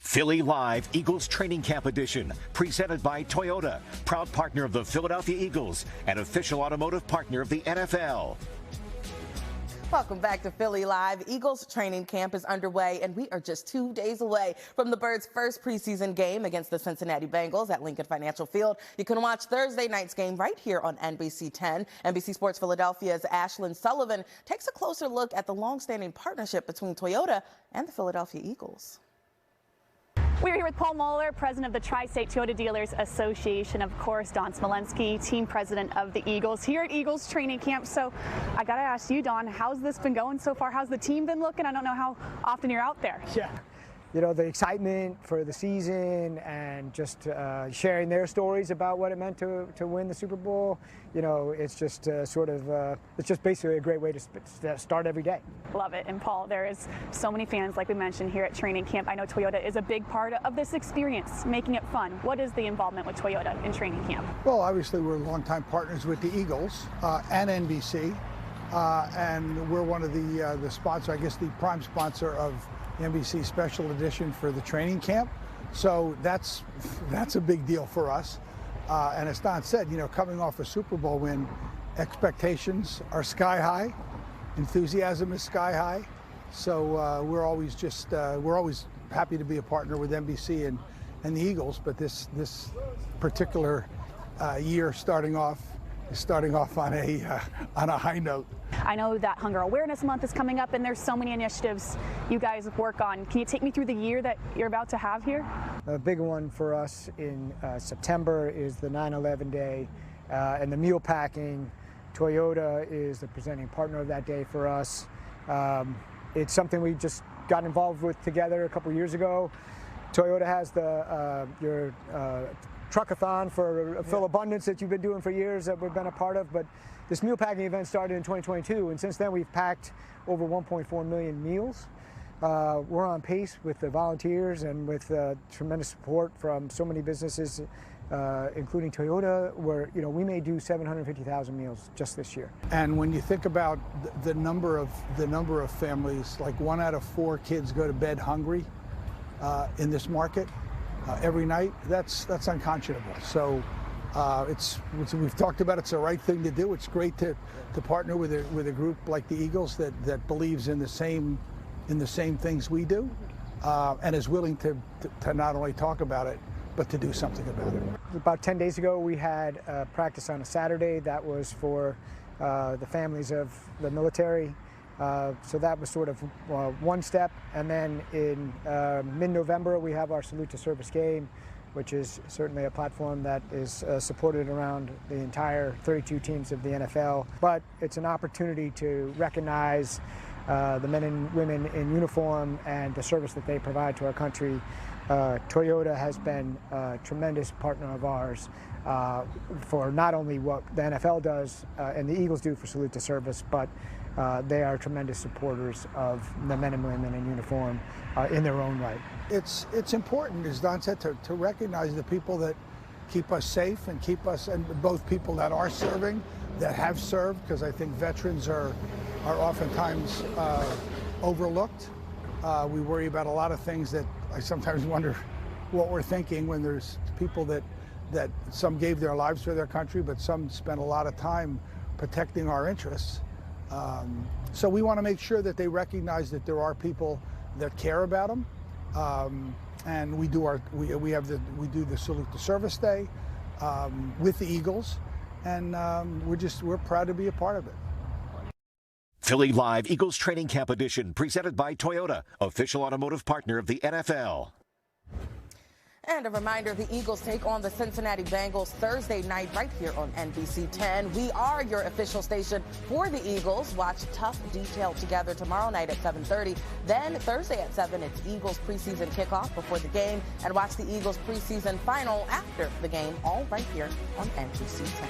Philly Live Eagles Training Camp Edition, presented by Toyota, proud partner of the Philadelphia Eagles and official automotive partner of the NFL. Welcome back to Philly Live. Eagles training camp is underway, and we are just 2 days away from the Birds' first preseason game against the Cincinnati Bengals at Lincoln Financial Field. You can watch Thursday night's game right here on NBC 10. NBC Sports Philadelphia's Ashlyn Sullivan takes a closer look at the long-standing partnership between Toyota and the Philadelphia Eagles. We're here with Paul Moeller, president of the Tri-State Toyota Dealers Association. Of course, Don Smolensky, team president of the Eagles, here at Eagles training camp. So I got to ask you, Don, how's this been going so far? How's the team been looking? I don't know how often you're out there. Yeah. You know, the excitement for the season and just sharing their stories about what it meant to win the Super Bowl. You know, it's just it's just basically a great way to start every day. Love it. And Paul, there is so many fans, like we mentioned, here at training camp. I know Toyota is a big part of this experience, making it fun. What is the involvement with Toyota in training camp? Well, obviously we're longtime partners with the Eagles and NBC, and we're one of the sponsor, I guess the prime sponsor of NBC Special Edition for the training camp. So that's a big deal for us. And as Don said, you know, coming off a Super Bowl win, expectations are sky high, enthusiasm is sky high. So we're always happy to be a partner with NBC and the Eagles. But this particular year starting off on a high note. I know that Hunger Awareness Month is coming up, and there's so many initiatives you guys work on. Can you take me through the year that you're about to have here? A big one for us in September is the 9/11 day and the meal packing. Toyota is the presenting partner of that day for us. It's something we just got involved with together a couple years ago. Toyota has your truckathon for Phil Abundance that you've been doing for years that we've been a part of, but this meal packing event started in 2022, and since then we've packed over 1.4 million meals. We're on pace with the volunteers and with tremendous support from so many businesses, including Toyota, where we may do 750,000 meals just this year. And when you think about the number of families, like 1 out of 4 kids go to bed hungry in this market. Every night, that's unconscionable. So we've talked about it's the right thing to do. It's great to partner with a group like the Eagles that believes in the same things we do, and is willing to not only talk about it but to do something about it. About 10 days ago, we had a practice on a Saturday that was for the families of the military. So that was sort of one step, and then in mid-November we have our Salute to Service game, which is certainly a platform that is supported around the entire 32 teams of the NFL. But it's an opportunity to recognize the men and women in uniform and the service that they provide to our country. Toyota has been a tremendous partner of ours for not only what the NFL does and the Eagles do for Salute to Service, but they are tremendous supporters of the men and women in uniform in their own right. It's important, as Don said, to recognize the people that keep us safe and keep us, and both people that are serving, that have served, because I think veterans are oftentimes overlooked. We worry about a lot of things that I sometimes wonder what we're thinking when there's people that some gave their lives for their country, but some spent a lot of time protecting our interests. So we want to make sure that they recognize that there are people that care about them, and we do the Salute to Service Day with the Eagles, and we're proud to be a part of it. Philly Live Eagles Training Camp Edition, presented by Toyota, official automotive partner of the NFL. And a reminder, the Eagles take on the Cincinnati Bengals Thursday night right here on NBC 10. We are your official station for the Eagles. Watch Tough Detail together tomorrow night at 7:30. Then Thursday at 7, it's Eagles preseason kickoff before the game. And watch the Eagles preseason final after the game, all right here on NBC 10.